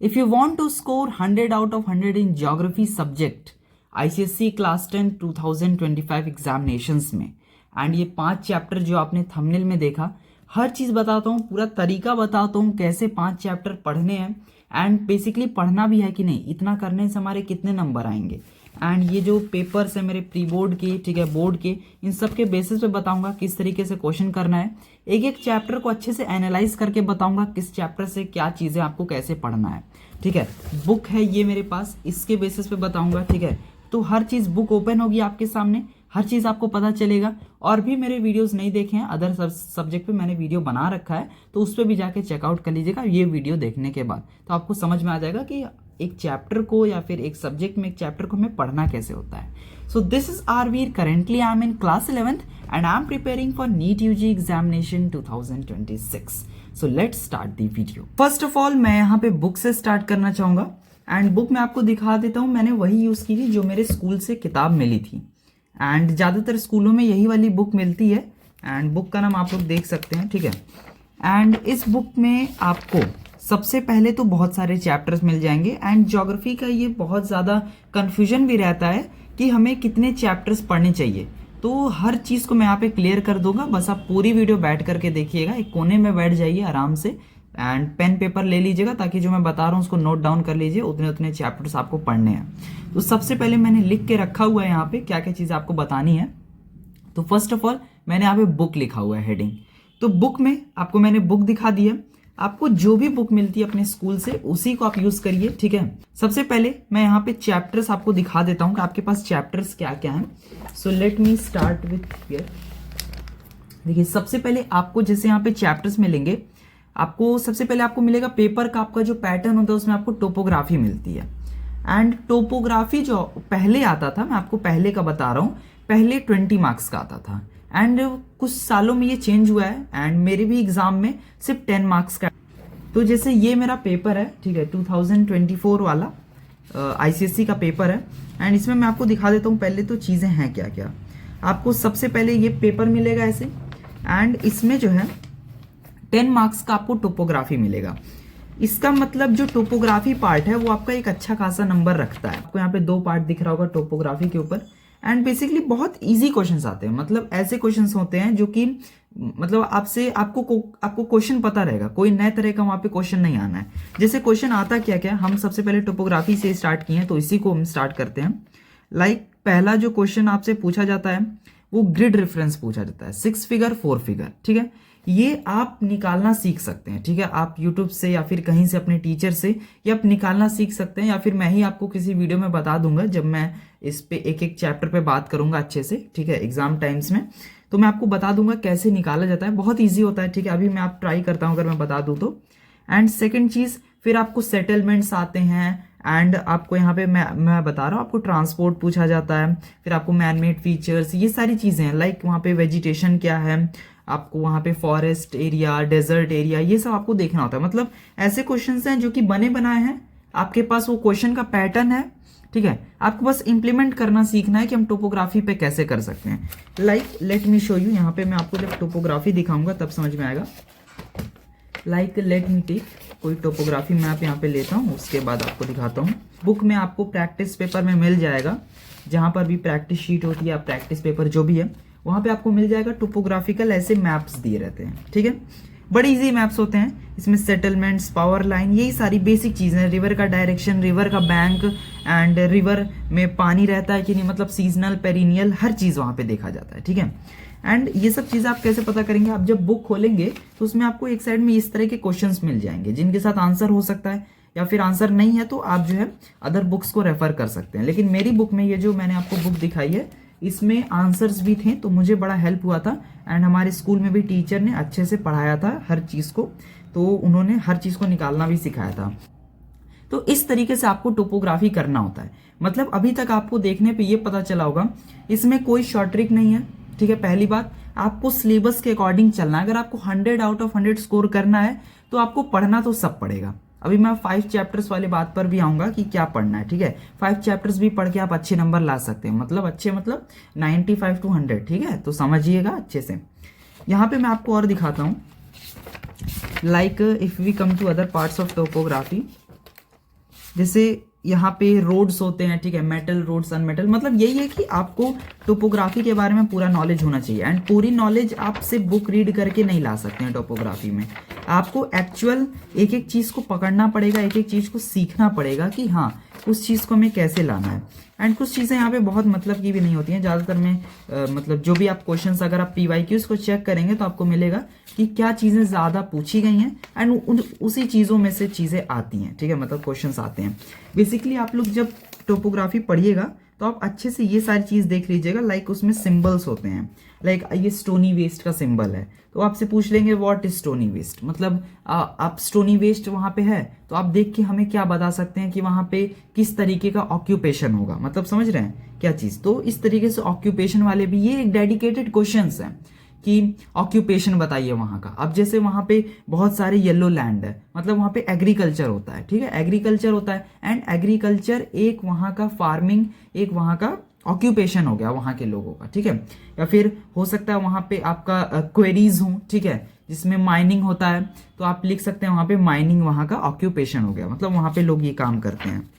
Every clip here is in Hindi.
If you want to score 100 out of 100 in geography subject ICSE class 10 2025 examinations में, एंड ये 5 चैप्टर जो आपने थंबनेल में देखा, हर चीज़ बताता हूँ, पूरा तरीका बताता हूँ कैसे 5 चैप्टर पढ़ने हैं एंड बेसिकली पढ़ना भी है कि नहीं, इतना करने से हमारे कितने नंबर आएंगे। एंड ये जो पेपर्स है मेरे प्री बोर्ड के, ठीक है, बोर्ड के, इन सब के बेसिस पे बताऊंगा किस तरीके से क्वेश्चन करना है। एक एक चैप्टर को अच्छे से एनालाइज करके बताऊंगा किस चैप्टर से क्या चीज़ें आपको कैसे पढ़ना है, ठीक है। बुक है ये मेरे पास, इसके बेसिस पे बताऊंगा, ठीक है। तो हर चीज़ बुक ओपन होगी आपके सामने, हर चीज़ आपको पता चलेगा। और भी मेरे वीडियोस नहीं देखे हैं, अदर सब्जेक्ट पे मैंने वीडियो बना रखा है, तो उस पर भी जाके चेकआउट कर लीजिएगा ये वीडियो देखने के बाद। तो आपको समझ में आ जाएगा कि एक चैप्टर को या फिर एक सब्जेक्ट में एक चैप्टर को हमें पढ़ना कैसे होता है। So this is R Veer, currently I am in class 11th and I am preparing for NEET UG examination 2026। So let's start the video. First of all मैं यहाँ पे बुक से स्टार्ट करना चाहूँगा एंड बुक मैं आपको दिखा देता हूँ। मैंने वही यूज़ की थी जो मेरे स्कूल से किताब मिली थी, एंड ज़्यादातर स्कूलों में यही वाली बुक मिलती है। एंड बुक का नाम आप लोग देख सकते हैं, ठीक है। एंड इस बुक में आपको सबसे पहले तो बहुत सारे चैप्टर्स मिल जाएंगे, एंड ज्योग्राफी का ये बहुत ज़्यादा कन्फ्यूजन भी रहता है कि हमें कितने चैप्टर्स पढ़ने चाहिए। तो हर चीज़ को मैं यहाँ पे क्लियर कर दूंगा, बस आप पूरी वीडियो बैठ करके देखिएगा। एक कोने में बैठ जाइए आराम से एंड पेन पेपर ले लीजिएगा, ताकि जो मैं बता रहा हूँ उसको नोट डाउन कर लीजिए, उतने उतने चैप्टर्स आपको पढ़ने हैं। तो सबसे पहले मैंने लिख के रखा हुआ है यहाँ पे क्या क्या चीज़ आपको बतानी है। तो फर्स्ट ऑफ ऑल मैंने यहाँ पे बुक लिखा हुआ है हेडिंग। तो बुक में आपको मैंने बुक दिखा दी है। आपको जो भी बुक मिलती है अपने स्कूल से उसी को आप यूज करिए, ठीक है। सबसे पहले मैं यहाँ पे चैप्टर्स आपको दिखा देता हूँ कि आपके पास चैप्टर्स क्या क्या हैं। So let me start with here. देखिए सबसे पहले आपको जैसे यहाँ पे चैप्टर्स मिलेंगे, आपको सबसे पहले आपको मिलेगा पेपर का आपका जो पैटर्न होता है उसमें आपको टोपोग्राफी मिलती है। एंड टोपोग्राफी जो पहले आता था, मैं आपको पहले का बता रहा हूँ, पहले 20 मार्क्स का आता था एंड कुछ सालों में ये चेंज हुआ है एंड मेरे भी एग्जाम में सिर्फ 10 मार्क्स का। तो जैसे ये मेरा पेपर है, ठीक है, 2024 वाला ICSE का पेपर है एंड इसमें मैं आपको दिखा देता हूँ पहले तो चीज़ें हैं क्या क्या। आपको सबसे पहले ये पेपर मिलेगा ऐसे, एंड इसमें जो है 10 मार्क्स का आपको टोपोग्राफी मिलेगा। इसका मतलब जो टोपोग्राफी पार्ट है वो आपका एक अच्छा खासा नंबर रखता है। आपको यहाँ पे 2 पार्ट दिख रहा होगा टोपोग्राफी के ऊपर, एंड बेसिकली बहुत इजी क्वेश्चंस आते हैं। मतलब ऐसे क्वेश्चंस होते हैं जो कि मतलब आपको क्वेश्चन पता रहेगा, कोई नए तरह का वहाँ पे क्वेश्चन नहीं आना है। जैसे क्वेश्चन आता क्या क्या, हम सबसे पहले टोपोग्राफी से स्टार्ट किए हैं तो इसी को हम स्टार्ट करते हैं। लाइक पहला जो क्वेश्चन आपसे पूछा जाता है वो ग्रिड रेफरेंस पूछा जाता है, 6 फिगर 4 फिगर, ठीक है। ये आप निकालना सीख सकते हैं, ठीक है। आप YouTube से या फिर कहीं से अपने टीचर से ये आप निकालना सीख सकते हैं, या फिर मैं ही आपको किसी वीडियो में बता दूंगा जब मैं इस पे एक एक चैप्टर पे बात करूंगा अच्छे से, ठीक है, एग्जाम टाइम्स में। तो मैं आपको बता दूंगा कैसे निकाला जाता है, बहुत ईजी होता है, ठीक है। अभी मैं आप ट्राई करता हूँ अगर मैं बता दूँ तो। एंड सेकेंड चीज़, फिर आपको सेटलमेंट्स आते हैं एंड आपको यहाँ पे मैं बता रहा हूँ आपको ट्रांसपोर्ट पूछा जाता है, फिर आपको मैनमेड फीचर्स, ये सारी चीज़ें हैं। लाइक वहाँ पे वेजिटेशन क्या है, आपको वहाँ पे फॉरेस्ट एरिया, डेजर्ट एरिया, ये सब आपको देखना होता है। मतलब ऐसे क्वेश्चंस हैं जो कि बने बनाए हैं, आपके पास वो क्वेश्चन का पैटर्न है, ठीक है। आपको बस इंप्लीमेंट करना सीखना है कि हम टोपोग्राफी पे कैसे कर सकते हैं। Like let me show you, यहाँ पे मैं आपको जब टोपोग्राफी दिखाऊंगा तब समझ में आएगा। लाइक लेट मी टेक कोई टोपोग्राफी मैप यहाँ पे लेता हूँ, उसके बाद आपको दिखाता हूँ। बुक में आपको प्रैक्टिस पेपर में मिल जाएगा, जहाँ पर भी प्रैक्टिस शीट होती है, प्रैक्टिस पेपर जो भी है वहाँ पे आपको मिल जाएगा टोपोग्राफिकल ऐसे मैप्स दिए रहते हैं, ठीक है। बड़े इजी मैप्स होते हैं, इसमें सेटलमेंट्स, पावर लाइन, यही सारी बेसिक चीज़ें हैं। रिवर का डायरेक्शन, रिवर का बैंक, एंड रिवर में पानी रहता है कि नहीं, मतलब सीजनल, पेरिनियल, हर चीज़ वहाँ पे देखा जाता है, ठीक है। एंड ये सब चीज़ें आप कैसे पता करेंगे, आप जब बुक खोलेंगे तो उसमें आपको एक साइड में इस तरह के क्वेश्चंस मिल जाएंगे जिनके साथ आंसर हो सकता है, या फिर आंसर नहीं है तो आप जो है अदर बुक्स को रेफर कर सकते हैं। लेकिन मेरी बुक में ये जो मैंने आपको बुक दिखाई है इसमें आंसर्स भी थे, तो मुझे बड़ा हेल्प हुआ था। एंड हमारे स्कूल में भी टीचर ने अच्छे से पढ़ाया था हर चीज़ को, तो उन्होंने हर चीज़ को निकालना भी सिखाया था। तो इस तरीके से आपको टोपोग्राफी करना होता है। मतलब अभी तक आपको देखने पे ये पता चला होगा इसमें कोई शॉर्ट ट्रिक नहीं है, ठीक है। पहली बात, आपको सिलेबस के अकॉर्डिंग चलना है। अगर आपको 100 आउट ऑफ 100 स्कोर करना है तो आपको पढ़ना तो सब पड़ेगा। अभी मैं 5 चैप्टर्स वाले बात पर भी आऊंगा कि क्या पढ़ना है, ठीक है। 5 चैप्टर्स भी पढ़ के आप अच्छे नंबर ला सकते हैं, मतलब अच्छे मतलब 95 to 100, ठीक है। तो समझिएगा अच्छे से। यहाँ पे मैं आपको और दिखाता हूँ, like if we come to other parts of topography, जैसे यहाँ पे रोड्स होते हैं, ठीक है, मेटल रोड्स, अनमेटल, मतलब यही है कि आपको टोपोग्राफी के बारे में पूरा नॉलेज होना चाहिए। एंड पूरी नॉलेज आप सिर्फ बुक रीड करके नहीं ला सकते हैं टोपोग्राफी में, आपको एक्चुअल एक एक चीज़ को पकड़ना पड़ेगा, एक एक चीज़ को सीखना पड़ेगा कि हाँ उस चीज़ को हमें कैसे लाना है। एंड कुछ चीज़ें यहाँ पे बहुत मतलब की भी नहीं होती हैं ज़्यादातर में, मतलब जो भी आप क्वेश्चंस अगर आप PYQs को चेक करेंगे तो आपको मिलेगा कि क्या चीज़ें ज़्यादा पूछी गई हैं एंड उसी चीज़ों में से चीज़ें आती हैं, ठीक है, मतलब क्वेश्चंस आते हैं। बेसिकली आप लोग जब टोपोग्राफी पढ़िएगा तो आप अच्छे से ये सारी चीज़ देख लीजिएगा। लाइक उसमें सिंबल्स होते हैं, लाइक ये स्टोनी वेस्ट का सिंबल है तो आपसे पूछ लेंगे व्हाट इज स्टोनी वेस्ट, मतलब आप स्टोनी वेस्ट वहाँ पे है तो आप देख के हमें क्या बता सकते हैं कि वहाँ पे किस तरीके का ऑक्यूपेशन होगा, मतलब समझ रहे हैं क्या चीज़। तो इस तरीके से ऑक्यूपेशन वाले भी ये एक डेडिकेटेड क्वेश्चंस हैं कि ऑक्यूपेशन बताइए वहाँ का। अब जैसे वहाँ पे बहुत सारे येलो लैंड है, मतलब वहाँ पे एग्रीकल्चर होता है, ठीक है, एग्रीकल्चर होता है एंड एग्रीकल्चर एक वहाँ का फार्मिंग, एक वहाँ का ऑक्यूपेशन हो गया वहाँ के लोगों का, ठीक है। या फिर हो सकता है वहाँ पे आपका क्वेरीज हो, ठीक है, जिसमें माइनिंग होता है तो आप लिख सकते हैं वहाँ पे माइनिंग वहाँ का ऑक्यूपेशन हो गया, मतलब वहाँ पे लोग ये काम करते हैं।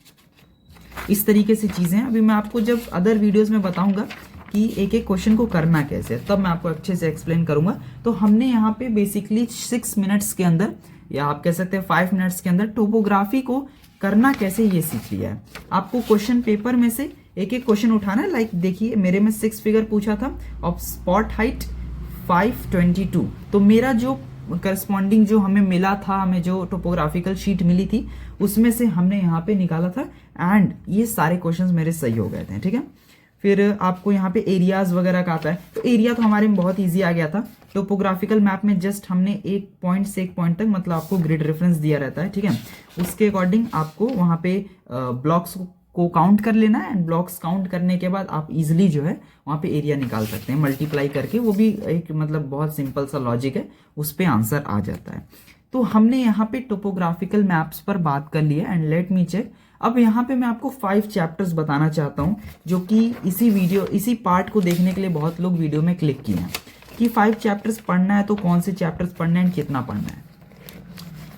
इस तरीके से चीज़ें अभी मैं आपको जब अदर वीडियोज़ में बताऊँगा कि एक एक क्वेश्चन को करना कैसे, तब मैं आपको अच्छे से एक्सप्लेन करूंगा। तो हमने यहाँ पे बेसिकली 6 मिनट्स के अंदर, या आप कह सकते हैं 5 मिनट्स के अंदर टोपोग्राफी को करना कैसे ये सीख लिया है। आपको क्वेश्चन पेपर में से एक एक क्वेश्चन उठाना है। लाइक देखिए मेरे में 6 फिगर पूछा था ऑफ स्पॉट हाइट 522, तो मेरा जो करस्पॉन्डिंग जो हमें मिला था, हमें जो टोपोग्राफिकल शीट मिली थी उसमें से हमने यहाँ पे निकाला था एंड ये सारे क्वेश्चंस मेरे सही हो गए थे, ठीक है। फिर आपको यहाँ पे एरियाज वगैरह का आता है, तो एरिया तो हमारे में बहुत इजी आ गया था। टोपोग्राफिकल मैप में जस्ट हमने एक पॉइंट से एक पॉइंट तक, मतलब आपको ग्रिड रेफरेंस दिया रहता है, ठीक है, उसके अकॉर्डिंग आपको वहाँ पे ब्लॉक्स को काउंट कर लेना है एंड ब्लॉक्स काउंट करने के बाद आप इजिली जो है वहाँ पे एरिया निकाल सकते हैं मल्टीप्लाई करके। वो भी एक मतलब बहुत सिंपल सा लॉजिक है, उस पर आंसर आ जाता है। तो हमने यहाँ पे टोपोग्राफिकल मैप्स पर बात कर ली है एंड लेट मी चेक। अब यहाँ पे मैं आपको 5 चैप्टर्स बताना चाहता हूँ जो कि इसी पार्ट को देखने के लिए बहुत लोग वीडियो में क्लिक किए हैं कि 5 चैप्टर्स पढ़ना है तो कौन से चैप्टर्स पढ़ने हैं, कितना पढ़ना है।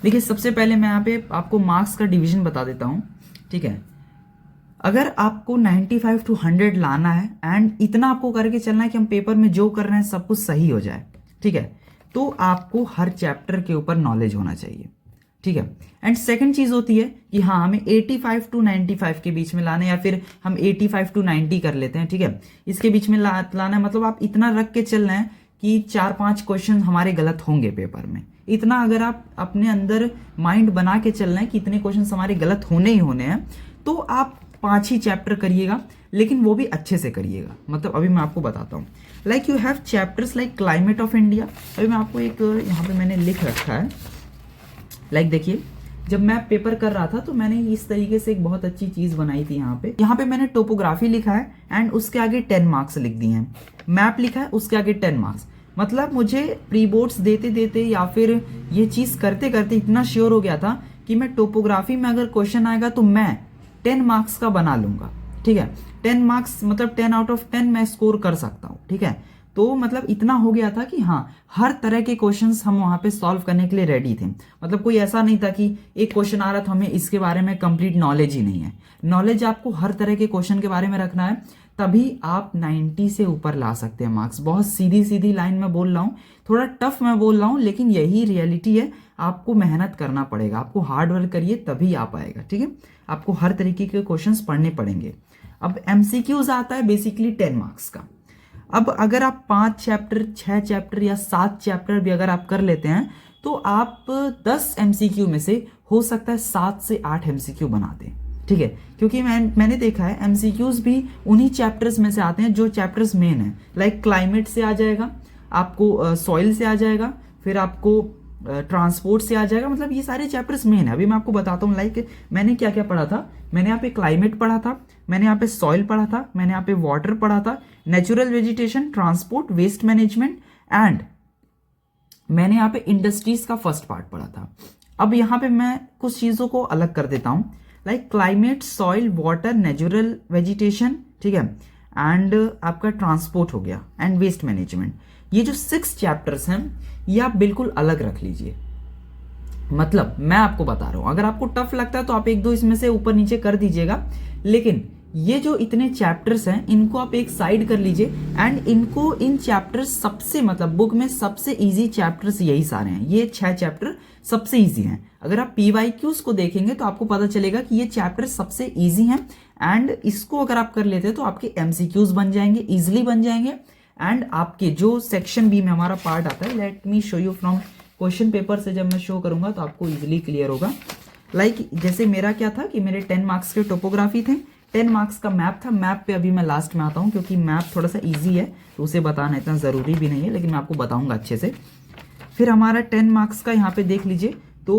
देखिए सबसे पहले मैं यहाँ पे आपको मार्क्स का डिवीजन बता देता हूँ, ठीक है। अगर आपको 95 to 100 लाना है एंड इतना आपको करके चलना है कि हम पेपर में जो कर रहे हैं सब कुछ सही हो जाए, ठीक है, तो आपको हर चैप्टर के ऊपर नॉलेज होना चाहिए, ठीक है। एंड सेकंड चीज होती है कि हाँ हमें 85 to 95 के बीच में लाना है, या फिर हम 85 to 90 कर लेते हैं, ठीक है, इसके बीच में लाना है। मतलब आप इतना रख के चल रहे हैं कि 4-5 क्वेश्चन हमारे गलत होंगे पेपर में। इतना अगर आप अपने अंदर माइंड बना के चल रहे हैं कि इतने क्वेश्चन हमारे गलत होने ही होने हैं, तो आप 5 ही चैप्टर करिएगा, लेकिन वो भी अच्छे से करिएगा। मतलब अभी मैं आपको बताता हूँ, like you have chapters like climate of India. अभी मैं आपको एक यहाँ पे मैंने लिख रखा है, लाइक देखिए जब मैं पेपर कर रहा था तो मैंने इस तरीके से एक बहुत अच्छी चीज बनाई थी। यहाँ पे मैंने टोपोग्राफी लिखा है एंड उसके आगे 10 मार्क्स लिख दिए हैं, मैप लिखा है उसके आगे 10 मार्क्स। मतलब मुझे प्री बोर्ड्स देते देते या फिर ये चीज करते करते इतना श्योर हो गया था कि मैं टोपोग्राफी में अगर क्वेश्चन आएगा तो मैं 10 मार्क्स का बना लूंगा, ठीक है। 10 मार्क्स मतलब 10 out of 10 मैं स्कोर कर सकता हूँ, ठीक है। तो मतलब इतना हो गया था कि हाँ हर तरह के क्वेश्चंस हम वहां पे सॉल्व करने के लिए रेडी थे। मतलब कोई ऐसा नहीं था कि एक क्वेश्चन आ रहा था हमें इसके बारे में कंप्लीट नॉलेज ही नहीं है। नॉलेज आपको हर तरह के क्वेश्चन के बारे में रखना है, तभी आप 90 से ऊपर ला सकते हैं मार्क्स। बहुत सीधी सीधी लाइन में बोल रहा हूँ, थोड़ा टफ मैं बोल रहा हूँ, लेकिन यही रियलिटी है। आपको मेहनत करना पड़ेगा, आपको हार्ड वर्क करिए तभी आ पाएगा, ठीक है। आपको हर तरीके के क्वेश्चंस पढ़ने पड़ेंगे। अब MCQs आता है बेसिकली 10 मार्क्स का। अब अगर आप 5 चैप्टर 6 चैप्टर या 7 चैप्टर भी अगर आप कर लेते हैं तो आप 10 MCQ में से हो सकता है 7 से 8 MCQ बना दें, ठीक है। क्योंकि मैंने देखा है MCQs भी उन्हीं चैप्टर्स में से आते हैं जो चैप्टर्स मेन है। लाइक क्लाइमेट से आ जाएगा, आपको सॉइल से आ जाएगा, फिर आपको ट्रांसपोर्ट से आ जाएगा। मतलब ये सारे चैप्टर्स मेन है। अभी मैं आपको बताता हूँ लाइक मैंने क्या क्या पढ़ा था। मैंने यहाँ पे क्लाइमेट पढ़ा था, मैंने यहाँ पे सॉइल पढ़ा था, मैंने यहाँ पे वाटर पढ़ा था, natural vegetation, transport, waste management and मैंने यहाँ पे इंडस्ट्रीज का फर्स्ट पार्ट पढ़ा था। अब यहाँ पे मैं कुछ चीजों को अलग कर देता हूँ, like climate, soil, water, natural vegetation, ठीक है, एंड आपका ट्रांसपोर्ट हो गया एंड वेस्ट मैनेजमेंट। ये जो 6 चैप्टर्स हैं ये आप बिल्कुल अलग रख लीजिए। मतलब मैं आपको बता रहा हूं, अगर आपको टफ लगता है तो आप एक दो इसमें से ऊपर नीचे कर दीजिएगा, लेकिन ये जो इतने चैप्टर्स हैं इनको आप एक साइड कर लीजिए एंड इनको, इन चैप्टर्स सबसे, मतलब बुक में सबसे इजी चैप्टर्स यही सारे हैं, ये 6 चैप्टर सबसे इजी हैं। अगर आप PYQs को देखेंगे तो आपको पता चलेगा कि ये चैप्टर सबसे इजी हैं एंड इसको अगर आप कर लेते हैं तो आपके MCQs बन जाएंगे, इजिली बन जाएंगे। एंड आपके जो सेक्शन बी में हमारा पार्ट आता है, let me show you from question paper से, जब मैं शो करूंगा तो आपको इजिली क्लियर होगा। लाइक जैसे मेरा क्या था कि मेरे 10 मार्क्स के टोपोग्राफी थे, 10 मार्क्स का मैप था। मैप पे अभी मैं लास्ट में आता हूँ क्योंकि मैप थोड़ा सा इजी है तो उसे बताना इतना ज़रूरी भी नहीं है, लेकिन मैं आपको बताऊंगा अच्छे से। फिर हमारा 10 मार्क्स का यहाँ पे देख लीजिए तो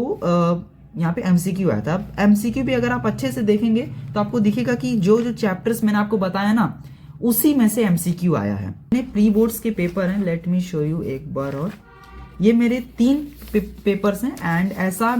यहाँ पे MCQ आया था। अब MCQ भी अगर आप अच्छे से देखेंगे तो आपको दिखेगा कि जो जो चैप्टर्स मैंने आपको बताया ना उसी में से MCQ आया है। प्री बोर्ड्स के पेपर हैं, लेट मी शो यू एक बार, और ये मेरे 3 पेपर्स हैं एंड ऐसा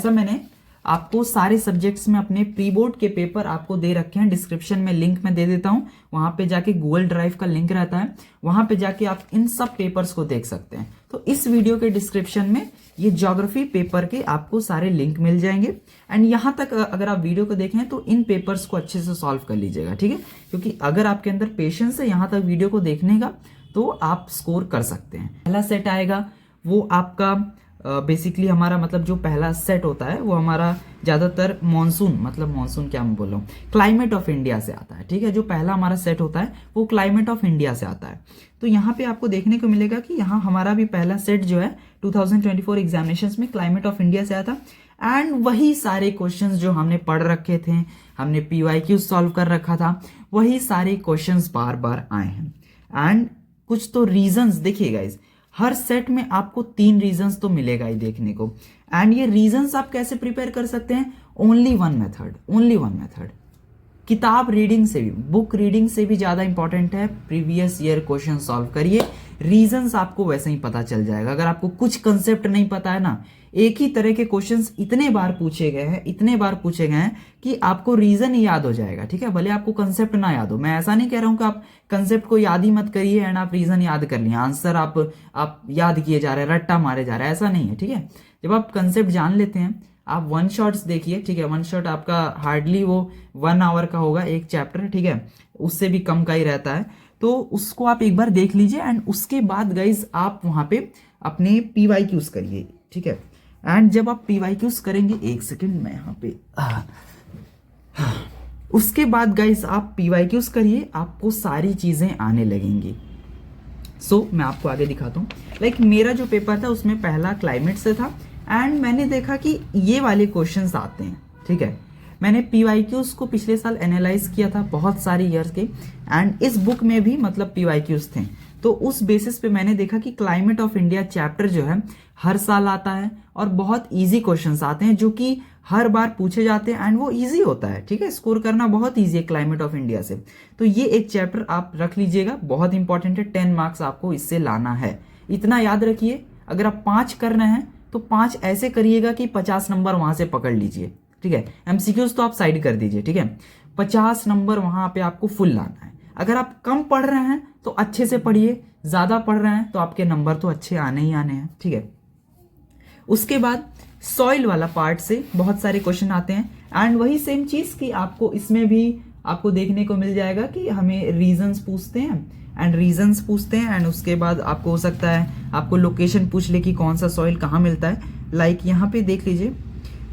मैंने आपको सारे सब्जेक्ट्स में अपने प्री बोर्ड के पेपर आपको दे रखे हैं। डिस्क्रिप्शन में लिंक मैं दे देता हूं, वहां पे जाके गूगल ड्राइव का लिंक रहता है, वहां पे जाके आप इन सब पेपर्स को देख सकते हैं। तो इस वीडियो के डिस्क्रिप्शन में ये ज्योग्राफी पेपर के आपको सारे लिंक मिल जाएंगे एंड यहां तक अगर आप वीडियो को देखें तो इन पेपर्स को अच्छे से सॉल्व कर लीजिएगा, ठीक है। क्योंकि अगर आपके अंदर पेशेंस है यहां तक वीडियो को देखने का तो आप स्कोर कर सकते हैं। पहला सेट आएगा वो आपका बेसिकली हमारा, मतलब जो पहला सेट होता है वो हमारा ज़्यादातर मॉनसून, मतलब मॉनसून क्या मैं बोल रहा हूँ, क्लाइमेट ऑफ इंडिया से आता है, ठीक है। जो पहला हमारा सेट होता है वो क्लाइमेट ऑफ इंडिया से आता है। तो यहाँ पे आपको देखने को मिलेगा कि यहाँ हमारा भी पहला सेट जो है 2024 एग्जामिनेशंस में क्लाइमेट ऑफ इंडिया से आया था एंड वही सारे क्वेश्चंस जो हमने पढ़ रखे थे, हमने PYQ सॉल्व कर रखा था, वही सारे क्वेश्चंस बार बार आए हैं। एंड कुछ तो रीजंस देखिए गाइज, हर सेट में आपको 3 रीजंस तो मिलेगा ही देखने को। एंड ये रीजंस आप कैसे प्रिपेयर कर सकते हैं? ओनली वन मेथड, किताब रीडिंग से भी, बुक रीडिंग से भी ज्यादा इंपॉर्टेंट है। प्रीवियस ईयर क्वेश्चन सॉल्व करिए, रीजंस आपको वैसे ही पता चल जाएगा। अगर आपको कुछ कंसेप्ट नहीं पता है ना, एक ही तरह के क्वेश्चंस इतने बार पूछे गए हैं कि आपको रीजन ही याद हो जाएगा, ठीक है। भले आपको कंसेप्ट ना याद हो, मैं ऐसा नहीं कह रहा हूं कि आप कंसेप्ट को याद ही मत करिए एंड आप रीजन याद कर लिए, आंसर आप याद किए जा रहे हैं, रट्टा मारे जा रहे हैं, ऐसा नहीं है, ठीक है। जब आप कंसेप्ट जान लेते हैं, आप 1 शॉट्स देखिए, ठीक है। 1 शॉट आपका हार्डली वो 1 आवर का होगा एक चैप्टर, ठीक है, उससे भी कम का ही रहता है। तो उसको आप एक बार देख लीजिए एंड उसके बाद गाइज आप वहां पे अपने PYQs करिए, ठीक है। एंड जब आप PYQs करेंगे, एक सेकेंड मैं यहाँ पे उसके बाद गाइज आप PYQs करिए, आपको सारी चीजें आने लगेंगी। मैं आपको आगे दिखाता हूँ। लाइक मेरा जो पेपर था उसमें पहला क्लाइमेट से था एंड मैंने देखा कि ये वाले क्वेश्चंस आते हैं, ठीक है। मैंने PYQs को पिछले साल एनालाइज किया था बहुत सारे ईयर्स के एंड इस बुक में भी मतलब PYQs थे। तो उस बेसिस पे मैंने देखा कि क्लाइमेट ऑफ इंडिया चैप्टर जो है हर साल आता है और बहुत इजी क्वेश्चंस आते हैं जो कि हर बार पूछे जाते हैं एंड वो इजी होता है, ठीक है। स्कोर करना बहुत इजी है क्लाइमेट ऑफ इंडिया से। तो ये एक चैप्टर आप रख लीजिएगा, बहुत इंपॉर्टेंट है, 10 मार्क्स आपको इससे लाना है। इतना याद रखिए, अगर आप 5 कर रहे हैं तो 5 ऐसे करिएगा कि 50 नंबर वहां से पकड़ लीजिए, ठीक है। MCQs तो आप साइड कर दीजिए, ठीक है। 50 नंबर वहां पे आपको फुल लाना है। अगर आप कम पढ़ रहे हैं तो अच्छे से पढ़िए, ज्यादा पढ़ रहे हैं तो आपके नंबर तो अच्छे आने ही आने हैं, ठीक है। उसके बाद सॉइल वाला पार्ट से बहुत सारे क्वेश्चन आते हैं एंड वही सेम चीज कि आपको इसमें भी आपको देखने को मिल जाएगा कि हमें रीजंस पूछते हैं एंड उसके बाद आपको हो सकता है आपको लोकेशन पूछ ले कि कौन सा सॉइल कहाँ मिलता है। लाइक यहाँ पे देख लीजिए,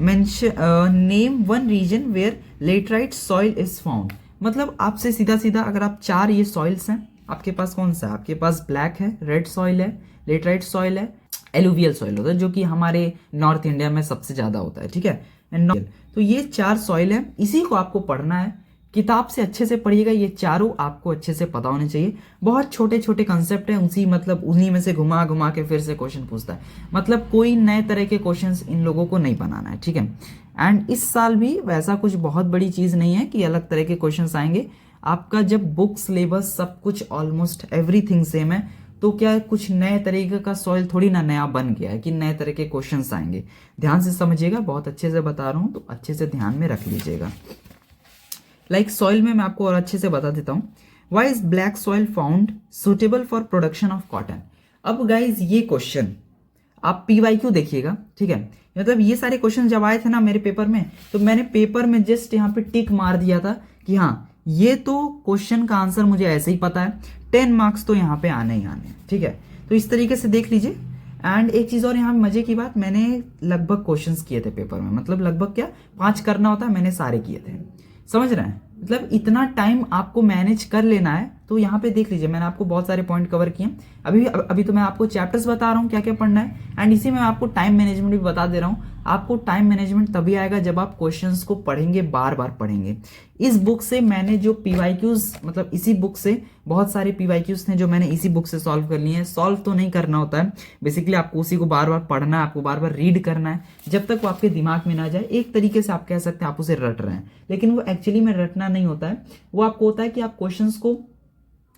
name 1 region where laterite soil is found. मतलब आपसे सीधा सीधा अगर आप 4 ये सॉइल्स हैं, आपके पास कौन सा है? आपके पास ब्लैक है, रेड सॉइल है, लेटराइट सॉइल है, एलुवियल सॉइल होता है जो कि हमारे नॉर्थ इंडिया में सबसे ज्यादा होता है, ठीक है। तो ये 4 सॉइल है, इसी को आपको पढ़ना है। किताब से अच्छे से पढ़िएगा, ये चारों आपको अच्छे से पता होने चाहिए। बहुत छोटे छोटे कंसेप्ट हैं, उन्हीं में से घुमा घुमा के फिर से क्वेश्चन पूछता है। मतलब कोई नए तरह के क्वेश्चंस इन लोगों को नहीं बनाना है, ठीक है। एंड इस साल भी वैसा कुछ बहुत बड़ी चीज नहीं है कि अलग तरह के क्वेश्चंस आएंगे। आपका जब बुक सिलेबस सब कुछ ऑलमोस्ट एवरीथिंग सेम है तो क्या कुछ नए तरीके का सॉइल थोड़ी ना नया बन गया है कि नए तरह के क्वेश्चंस आएंगे। ध्यान से समझिएगा, बहुत अच्छे से बता रहा हूं तो अच्छे से ध्यान में रख लीजिएगा। लाइक सॉइल में मैं आपको और अच्छे से बता देता हूं। Why is black soil found suitable for production of cotton. अब गाइज ये क्वेश्चन आप PYQ देखिएगा, ठीक है। मतलब ये सारे क्वेश्चन जब आए थे ना मेरे पेपर में, तो मैंने पेपर में जस्ट यहाँ पे टिक मार दिया था कि हाँ ये तो क्वेश्चन का आंसर मुझे ऐसे ही पता है, 10 मार्क्स तो यहाँ पे आने ही आने हैं, ठीक है। तो इस तरीके से देख लीजिए। एंड एक चीज और यहाँ मजे की बात, मैंने लगभग क्वेश्चंस किए थे पेपर में, मतलब लगभग क्या 5 करना होता है, मैंने सारे किए थे, समझ रहे हैं। मतलब इतना टाइम आपको मैनेज कर लेना है। तो यहाँ पे देख लीजिए मैंने आपको बहुत सारे पॉइंट कवर किए। अभी तो मैं आपको चैप्टर्स बता रहा हूँ क्या क्या पढ़ना है, एंड इसी में आपको टाइम मैनेजमेंट भी बता दे रहा हूँ। आपको टाइम मैनेजमेंट तभी आएगा जब आप क्वेश्चंस को पढ़ेंगे, बार बार पढ़ेंगे। इस बुक से मैंने जो PYQs, मतलब इसी बुक से बहुत सारे PYQs थे जो मैंने इसी बुक से सॉल्व कर लिए हैं। सॉल्व तो नहीं करना होता है, बेसिकली आपको उसी को बार बार पढ़ना है, आपको बार बार रीड करना है, जब तक वो आपके दिमाग में ना जाए। एक तरीके से आप कह सकते हैं आप उसे रट रहे हैं, लेकिन वो एक्चुअली में रटना नहीं होता है। वो आपको होता है कि आप क्वेश्चंस को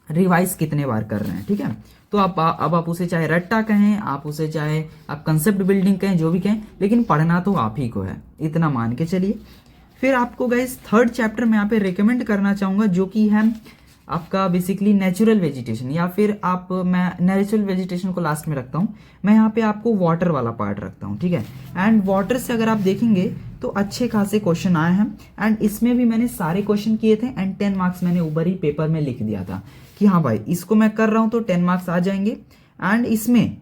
रिवाइज कितने बार कर रहे हैं, ठीक है। तो अब आप उसे चाहे रट्टा कहें, आप उसे चाहे आप कंसेप्ट बिल्डिंग कहें, जो भी कहें, लेकिन पढ़ना तो आप ही को है, इतना मान के चलिए। फिर आपको गाइस थर्ड चैप्टर में यहाँ पे रिकमेंड करना चाहूंगा, जो कि है आपका बेसिकली नेचुरल वेजिटेशन, या फिर आप, मैं नेचुरल वेजिटेशन को लास्ट में रखता हूँ, मैं यहाँ पे आपको वाटर वाला पार्ट रखता हूँ, ठीक है। एंड वाटर से अगर आप देखेंगे तो अच्छे खासे क्वेश्चन आए हैं, एंड इसमें भी मैंने सारे क्वेश्चन किए थे, एंड 10 मार्क्स मैंने ऊपर ही पेपर में लिख दिया था कि हाँ भाई इसको मैं कर रहा हूँ तो 10 मार्क्स आ जाएंगे। एंड इसमें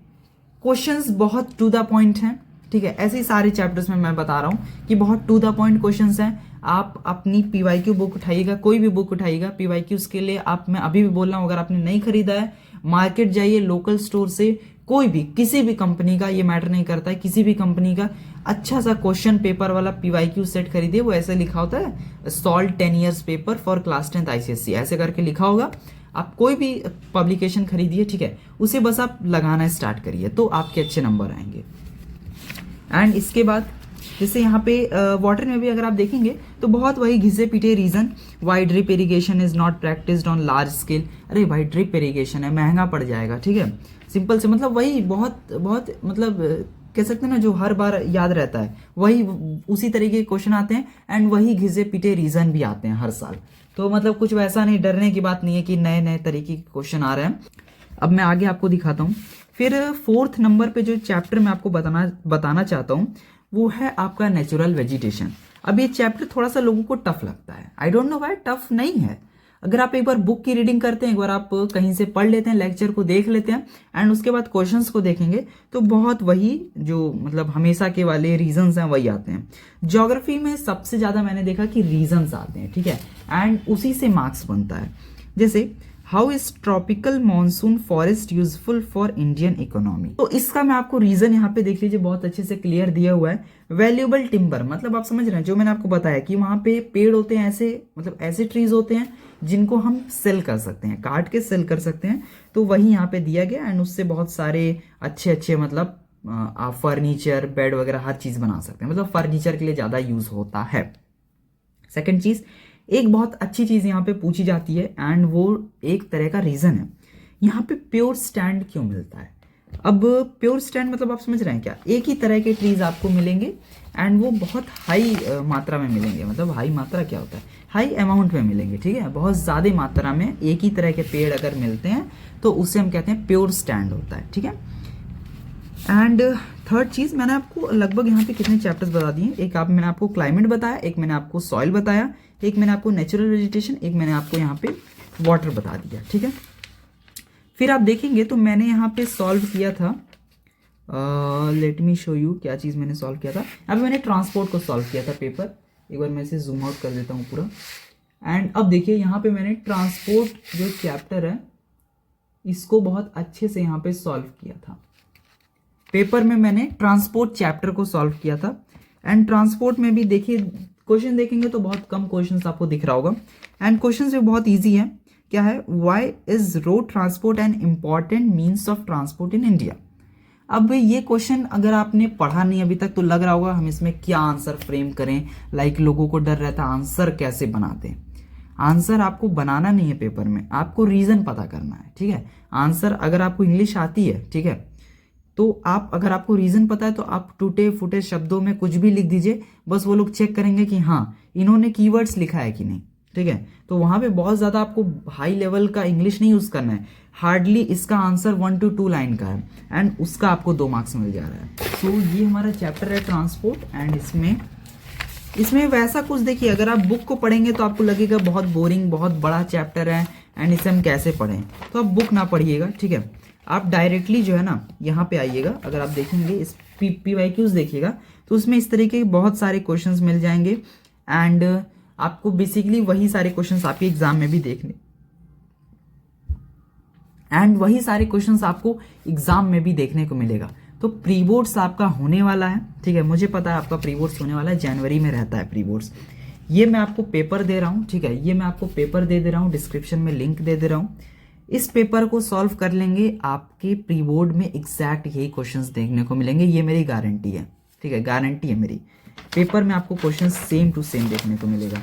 क्वेश्चंस बहुत टू द पॉइंट हैं, ठीक है। ऐसे ही सारे चैप्टर्स में मैं बता रहा हूँ कि बहुत टू द पॉइंट क्वेश्चंस हैं। आप अपनी PYQ बुक उठाइएगा, कोई भी बुक उठाइएगा PYQs के लिए। आप, मैं अभी भी बोल रहा हूँ, अगर आपने नहीं खरीदा है, मार्केट जाइए, लोकल स्टोर से कोई भी, किसी भी कंपनी का, ये मैटर नहीं करता है, किसी भी कंपनी का अच्छा सा क्वेश्चन पेपर वाला PYQ सेट खरीदिए। वो ऐसे लिखा होता है, solve 10 years paper for class 10th ICSE, ऐसे करके लिखा होगा। आप कोई भी पब्लिकेशन खरीदिए, ठीक है, उसे बस आप लगाना स्टार्ट करिए, तो आपके अच्छे नंबर आएंगे। एंड इसके बाद जैसे यहाँ पे वाटर में भी अगर आप देखेंगे तो बहुत वही घिसे पीटे reason, why drip irrigation is not practised on large scale. अरे भाई ड्रिप इरिगेशन है, महंगा पड़ जाएगा, ठीक है। सिंपल से, मतलब वही बहुत बहुत, मतलब कह सकते हैं ना, जो हर बार याद रहता है, वही उसी तरीके के क्वेश्चन आते हैं, एंड वही घिसे पीटे रीजन भी आते हैं हर साल। तो मतलब कुछ वैसा नहीं, डरने की बात नहीं है कि नए नए तरीके के क्वेश्चन आ रहे हैं। अब मैं आगे आपको दिखाता हूँ। फिर 4th नंबर पे जो चैप्टर मैं आपको बताना चाहता हूँ वो है आपका नेचुरल वेजिटेशन। अब ये चैप्टर थोड़ा सा लोगों को टफ लगता है, I don't know why. Tough नहीं है, अगर आप एक बार बुक की रीडिंग करते हैं, एक बार आप कहीं से पढ़ लेते हैं, लेक्चर को देख लेते हैं, एंड उसके बाद क्वेश्चंस को देखेंगे, तो बहुत वही जो मतलब हमेशा के वाले रीजंस हैं वही आते हैं। ज्योग्राफी में सबसे ज्यादा मैंने देखा कि रीजंस आते हैं, ठीक है, एंड उसी से मार्क्स बनता है। जैसे how is tropical monsoon forest useful for Indian economy, तो इसका मैं आपको रीजन यहाँ पे देख लीजिए, बहुत अच्छे से क्लियर दिया हुआ है। वैल्यूएबल टिम्बर, मतलब आप समझ रहे हैं, जो मैंने आपको बताया कि वहां पे पेड़ होते हैं ऐसे, मतलब ऐसे ट्रीज होते हैं जिनको हम सेल कर सकते हैं, काट के सेल कर सकते हैं, तो वही यहाँ पे दिया गया। एंड उससे बहुत सारे अच्छे अच्छे, मतलब आप फर्नीचर, बेड वगैरह हर चीज बना सकते हैं, मतलब फर्नीचर के लिए ज्यादा यूज होता है। सेकेंड चीज, एक बहुत अच्छी चीज यहाँ पे पूछी जाती है, एंड वो एक तरह का रीजन है, यहाँ पे प्योर स्टैंड क्यों मिलता है। अब प्योर स्टैंड मतलब आप समझ रहे हैं क्या, एक ही तरह के ट्रीज आपको मिलेंगे, एंड वो बहुत हाई मात्रा में मिलेंगे। मतलब हाई मात्रा क्या होता है, हाई अमाउंट में मिलेंगे, ठीक है, बहुत ज्यादा मात्रा में एक ही तरह के पेड़ अगर मिलते हैं तो उसे हम कहते हैं प्योर स्टैंड होता है, ठीक है। एंड थर्ड चीज, मैंने आपको लगभग यहाँ पे कितने चैप्टर्स बता दिए, एक मैंने आपको क्लाइमेट बताया, एक मैंने आपको सॉइल बताया, एक मैंने आपको नेचुरल वेजिटेशन, एक मैंने आपको यहाँ पे वाटर बता दिया, ठीक है। फिर आप देखेंगे तो मैंने यहाँ पे सॉल्व किया था, लेट मी शो यू क्या चीज मैंने सॉल्व किया था। अभी मैंने ट्रांसपोर्ट को सॉल्व किया था पेपर, एक बार मैं इसे जूम आउट कर देता हूँ पूरा। एंड अब देखिए यहाँ पे मैंने ट्रांसपोर्ट जो चैप्टर है इसको बहुत अच्छे से यहाँ पे सॉल्व किया था। पेपर में मैंने ट्रांसपोर्ट चैप्टर को सॉल्व किया था, एंड ट्रांसपोर्ट में भी देखिए क्वेश्चन देखेंगे तो बहुत कम क्वेश्चंस आपको दिख रहा होगा, एंड क्वेश्चंस भी बहुत इजी है। क्या है, why is road transport an important means of transport in India. अब ये क्वेश्चन अगर आपने पढ़ा नहीं अभी तक तो लग रहा होगा हम इसमें क्या आंसर फ्रेम करें, लाइक लोगों को डर रहता है आंसर कैसे बनाते हैं। आंसर आपको बनाना नहीं है पेपर में, आपको रीजन पता करना है, ठीक है। आंसर अगर आपको इंग्लिश आती है, ठीक है, तो आप, अगर आपको रीजन पता है तो आप टूटे फूटे शब्दों में कुछ भी लिख दीजिए, बस वो लोग चेक करेंगे कि हाँ इन्होंने कीवर्ड्स लिखा है कि नहीं। ठीक है। तो वहाँ पे बहुत ज़्यादा आपको हाई लेवल का इंग्लिश नहीं यूज़ करना है, हार्डली इसका आंसर 1 to 2 लाइन का है एंड उसका आपको 2 मार्क्स मिल जा रहा है। सो ये हमारा चैप्टर है ट्रांसपोर्ट एंड इसमें वैसा कुछ देखिए, अगर आप बुक को पढ़ेंगे तो आपको लगेगा बहुत बोरिंग, बहुत बड़ा चैप्टर है एंड इसे हम कैसे पढ़ें, तो आप बुक ना पढ़िएगा, ठीक है। आप डायरेक्टली जो है ना यहाँ पे आइएगा, अगर आप देखेंगे इस PYQs देखिएगा तो उसमें इस तरीके के बहुत सारे क्वेश्चंस मिल जाएंगे एंड आपको बेसिकली वही सारे क्वेश्चंस आपके एग्जाम में भी देखने एंड वही सारे क्वेश्चंस आपको एग्जाम में भी देखने को मिलेगा। तो प्री बोर्ड्स आपका होने वाला है, ठीक है, मुझे पता है आपका प्री बोर्ड्स होने वाला है, जनवरी में रहता है प्री बोर्ड्स। ये मैं आपको पेपर दे रहा हूँ, ठीक है, ये मैं आपको पेपर दे रहा हूँ, डिस्क्रिप्शन में लिंक दे रहा हूँ। इस पेपर को सॉल्व कर लेंगे, आपके प्री बोर्ड में एग्जैक्ट यही क्वेश्चंस देखने को मिलेंगे, ये मेरी गारंटी है, ठीक है, गारंटी है मेरी। पेपर में आपको क्वेश्चन सेम टू सेम देखने को मिलेगा।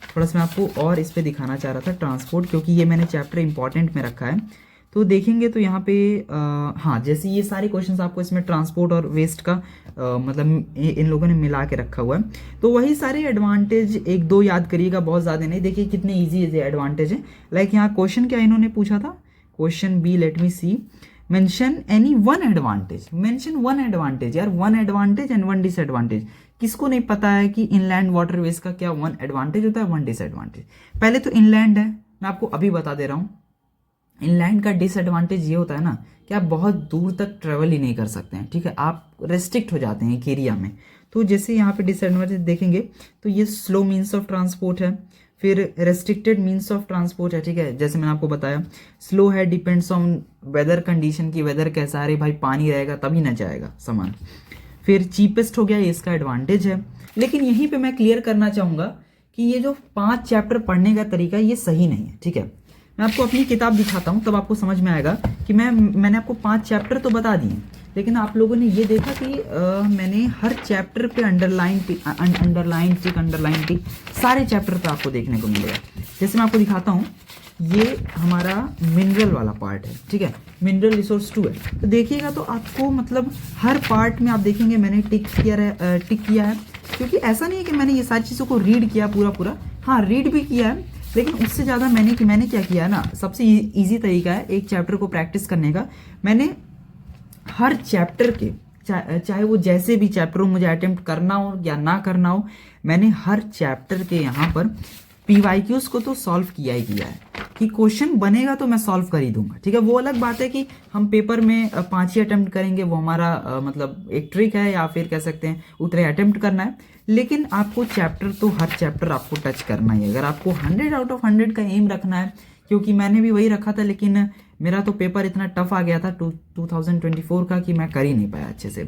थोड़ा सा मैं आपको और इस पर दिखाना चाह रहा था ट्रांसपोर्ट, क्योंकि ये मैंने चैप्टर इंपॉर्टेंट में रखा है। तो देखेंगे तो यहाँ पे हाँ, जैसे ये सारे क्वेश्चंस आपको इसमें ट्रांसपोर्ट और वेस्ट का मतलब इन लोगों ने मिला के रखा हुआ है। तो वही सारे एडवांटेज 1-2 याद करिएगा, बहुत ज़्यादा नहीं। देखिए कितने ईजी एडवांटेज है। लाइक यहाँ क्वेश्चन क्या इन्होंने पूछा था, question b, let me see, mention any one advantage, mention one advantage. यार 1 एडवांटेज एंड 1 डिसएडवांटेज, किसको नहीं पता है कि इनलैंड वाटरवेज का क्या 1 एडवांटेज होता है, 1 डिसएडवांटेज। पहले तो इनलैंड है, मैं आपको अभी बता दे रहा हूँ। इनलैंड का डिसएडवांटेज ये होता है ना कि आप बहुत दूर तक ट्रेवल ही नहीं कर सकते हैं, ठीक है, आप रेस्ट्रिक्ट हो जाते हैं एक एरिया में। तो जैसे यहाँ पे डिसएडवांटेज देखेंगे तो ये स्लो मीन्स ऑफ ट्रांसपोर्ट है, फिर रेस्ट्रिक्टेड मीन्स ऑफ ट्रांसपोर्ट है, ठीक है, जैसे मैंने आपको बताया। स्लो है, डिपेंड्स ऑन वेदर कंडीशन की, वेदर कैसा है, भाई पानी रहेगा तभी ना जाएगा सामान। फिर चीपेस्ट हो गया, ये इसका एडवांटेज है। लेकिन यहीं पे मैं क्लियर करना चाहूँगा कि ये जो 5 चैप्टर पढ़ने का तरीका ये सही नहीं है, ठीक है। मैं आपको अपनी किताब दिखाता हूँ तब आपको समझ में आएगा कि मैंने आपको 5 चैप्टर तो बता दिए, लेकिन आप लोगों ने ये देखा कि मैंने हर चैप्टर पे अंडरलाइन टिक सारे चैप्टर पे आपको देखने को मिलेगा। जैसे मैं आपको दिखाता हूँ, ये हमारा मिनरल वाला पार्ट है, ठीक है, मिनरल रिसोर्स 2 है। तो देखिएगा तो आपको मतलब हर पार्ट में आप देखेंगे मैंने टिक किया है, क्योंकि ऐसा नहीं है कि मैंने ये सारी चीज़ों को रीड किया पूरा, हाँ रीड भी किया है, लेकिन उससे ज़्यादा मैंने क्या किया है ना, सबसे इजी तरीका है एक चैप्टर को प्रैक्टिस करने का। मैंने हर चैप्टर के चाहे वो जैसे भी चैप्टर हो, मुझे अटेम्प्ट करना हो या ना करना हो, मैंने हर चैप्टर के यहाँ पर PYQs को तो सॉल्व किया ही किया है कि क्वेश्चन बनेगा तो मैं सॉल्व कर ही दूंगा, ठीक है। वो अलग बात है कि हम पेपर में 5 ही अटेम्प्ट करेंगे, वो हमारा मतलब एक ट्रिक है, या फिर कह सकते हैं उतने अटेम्प्ट करना है। लेकिन आपको चैप्टर तो हर चैप्टर आपको टच करना ही है, अगर आपको 100 आउट ऑफ 100 का एम रखना है, क्योंकि मैंने भी वही रखा था, लेकिन मेरा तो पेपर इतना टफ आ गया था 2024 का कि मैं कर ही नहीं पाया अच्छे से।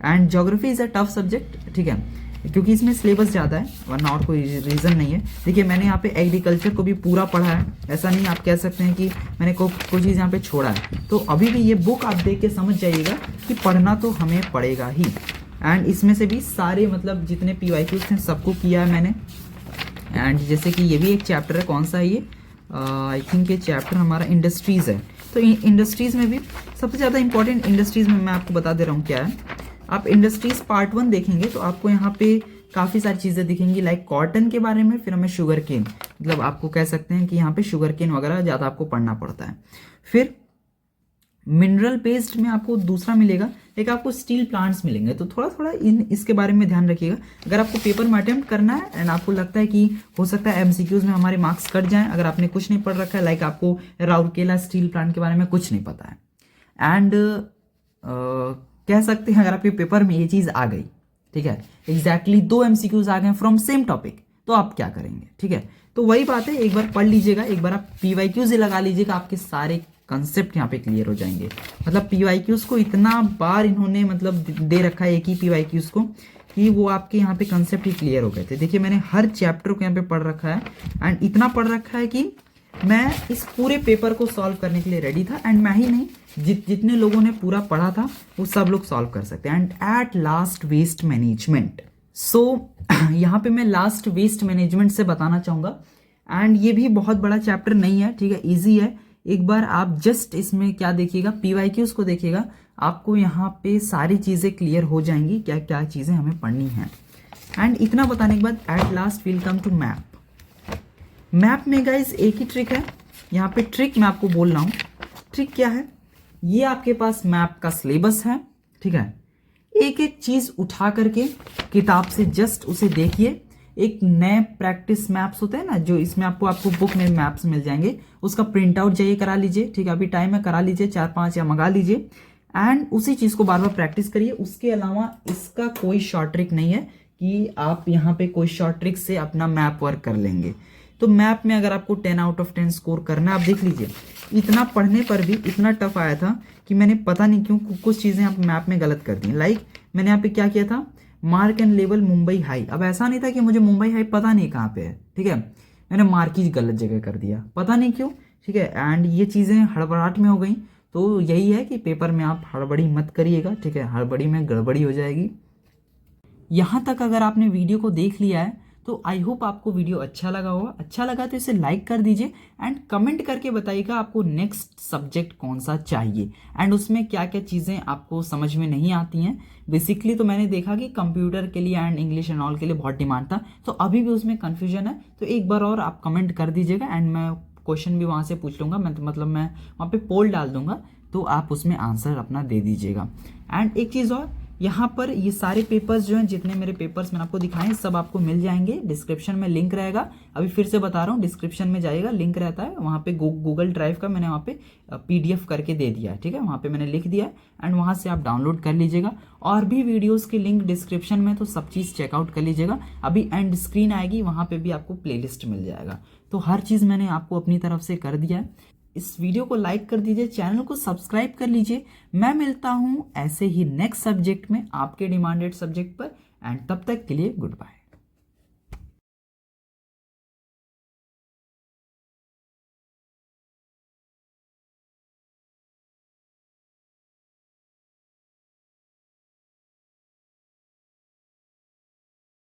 And geography is a tough subject, ठीक है, क्योंकि इसमें सिलेबस ज़्यादा है, वरना और कोई रीज़न नहीं है। देखिए मैंने यहाँ पे एग्रीकल्चर को भी पूरा पढ़ा है, ऐसा नहीं आप कह सकते हैं कि मैंने कोई चीज़ यहाँ पे छोड़ा है। तो अभी भी ये बुक आप देख के समझ जाइएगा कि पढ़ना तो हमें पड़ेगा ही। एंड इसमें से भी सारे मतलब जितने PYQs थे सबको किया है मैंने। एंड जैसे कि ये भी एक चैप्टर है, कौन सा है ये, आई थिंक ये चैप्टर हमारा इंडस्ट्रीज़ है। तो इंडस्ट्रीज़ में भी सबसे ज़्यादा इंपॉर्टेंट इंडस्ट्रीज़ में मैं आपको बता दे रहा हूँ क्या है। आप इंडस्ट्रीज़ पार्ट 1 देखेंगे तो आपको यहाँ पे काफ़ी सारी चीज़ें दिखेंगी, लाइक कॉटन के बारे में, फिर हमें शुगर केन, मतलब आपको कह सकते हैं कि यहाँ पे शुगर केन वगैरह ज़्यादा आपको पढ़ना पड़ता है। फिर मिनरल बेस्ड में आपको दूसरा मिलेगा, लेकिन आपको स्टील प्लांट्स मिलेंगे, तो थोड़ा इसके बारे में ध्यान रखिएगा। अगर आपको पेपर में अटेम्प्ट करना है एंड आपको लगता है कि हो सकता है MCQs में हमारे मार्क्स कट जाएं, अगर आपने कुछ नहीं पढ़ रखा है, लाइक आपको राउरकेला स्टील प्लांट के बारे में कुछ नहीं पता है, एंड कह सकते हैं अगर आपके पेपर में ये चीज़ आ गई, ठीक है, एग्जैक्टली 2 MCQs आ गए फ्रॉम सेम टॉपिक, तो आप क्या करेंगे, ठीक है। तो वही बात है, एक बार पढ़ लीजिएगा, एक बार आप PYQs ही लगा लीजिएगा, आपके सारे कंसेप्ट यहाँ पे क्लियर हो जाएंगे। मतलब PYQs को इतना बार इन्होंने मतलब दे रखा है एक ही PYQs को कि वो आपके यहाँ पे कंसेप्ट ही क्लियर हो गए थे। देखिए मैंने हर चैप्टर को यहाँ पे पढ़ रखा है, एंड इतना पढ़ रखा है कि मैं इस पूरे पेपर को सॉल्व करने के लिए रेडी था। एंड मैं ही नहीं, जितने लोगों ने पूरा पढ़ा था वो सब लोग सॉल्व कर सकते हैं। And at last waste management, so यहाँ पे मैं लास्ट वेस्ट मैनेजमेंट से बताना चाहूँगा। एंड ये भी बहुत बड़ा चैप्टर नहीं है, ठीक है, ईजी है। एक बार आप जस्ट इसमें क्या देखिएगा, PYQs को देखिएगा, आपको यहाँ पे सारी चीज़ें क्लियर हो जाएंगी, क्या क्या चीज़ें हमें पढ़नी हैं। एंड इतना बताने के बाद at last will come to map. Map में गाइस एक ही ट्रिक है, यहाँ पे ट्रिक मैं आपको बोल रहा हूँ। ट्रिक क्या है, ये आपके पास मैप का सिलेबस है, ठीक है। एक एक चीज उठा करके किताब से जस्ट उसे देखिए। एक नए प्रैक्टिस मैप्स होते हैं ना, जो इसमें आपको बुक में मैप्स मिल जाएंगे, उसका प्रिंट आउट जाइए करा लीजिए, ठीक है। अभी टाइम है, करा लीजिए 4-5 या मंगा लीजिए एंड उसी चीज को बार बार प्रैक्टिस करिए। उसके अलावा इसका कोई शॉर्ट ट्रिक नहीं है कि आप यहाँ पे कोई शॉर्ट ट्रिक से अपना मैप वर्क कर लेंगे। तो मैप में अगर आपको 10 आउट ऑफ 10 स्कोर करना है, आप देख लीजिए इतना पढ़ने पर भी इतना टफ आया था कि मैंने पता नहीं क्यों कुछ चीज़ें आप मैप में गलत कर दी। लाइक मैंने यहाँ पे क्या किया था, mark and level Mumbai high. अब ऐसा नहीं था कि मुझे मुंबई हाई पता नहीं कहाँ पे है, ठीक है, मैंने मार्क ही गलत जगह कर दिया, पता नहीं क्यों, ठीक है। एंड ये चीज़ें हड़बड़ाहट में हो गई। तो यही है कि पेपर में आप हड़बड़ी मत करिएगा, ठीक है, हड़बड़ी में गड़बड़ी हो जाएगी। यहाँ तक अगर आपने वीडियो को देख लिया है तो आई होप आपको वीडियो अच्छा लगा होगा। अच्छा लगा तो इसे लाइक कर दीजिए एंड कमेंट करके बताइएगा आपको नेक्स्ट सब्जेक्ट कौन सा चाहिए एंड उसमें क्या क्या चीज़ें आपको समझ में नहीं आती हैं। बेसिकली तो मैंने देखा कि कंप्यूटर के लिए एंड इंग्लिश एंड ऑल के लिए बहुत डिमांड था, तो अभी भी उसमें कन्फ्यूजन है। तो एक बार और आप कमेंट कर दीजिएगा एंड मैं क्वेश्चन भी वहाँ से पूछ लूँगा, मतलब मैं वहाँ पे पोल डाल दूंगा, तो आप उसमें आंसर अपना दे दीजिएगा। एंड एक चीज़ और, यहाँ पर ये सारे पेपर्स जो हैं, जितने मेरे पेपर्स मैंने आपको दिखाए सब आपको मिल जाएंगे। डिस्क्रिप्शन में लिंक रहेगा, अभी फिर से बता रहा हूँ, डिस्क्रिप्शन में जाइएगा, लिंक रहता है वहाँ पे। गूगल ड्राइव का मैंने वहाँ पे PDF करके दे दिया है, ठीक है, वहाँ पे मैंने लिख दिया है एंड वहाँ से आप डाउनलोड कर लीजिएगा। और भी वीडियोज़ की लिंक डिस्क्रिप्शन में, तो सब चीज़ चेकआउट कर लीजिएगा। अभी एंड स्क्रीन आएगी, वहाँ पर भी आपको प्लेलिस्ट मिल जाएगा। तो हर चीज़ मैंने आपको अपनी तरफ से कर दिया है। इस वीडियो को लाइक कर दीजिए, चैनल को सब्सक्राइब कर लीजिए। मैं मिलता हूं ऐसे ही नेक्स्ट सब्जेक्ट में, आपके डिमांडेड सब्जेक्ट पर, एंड तब तक के लिए गुड बाय।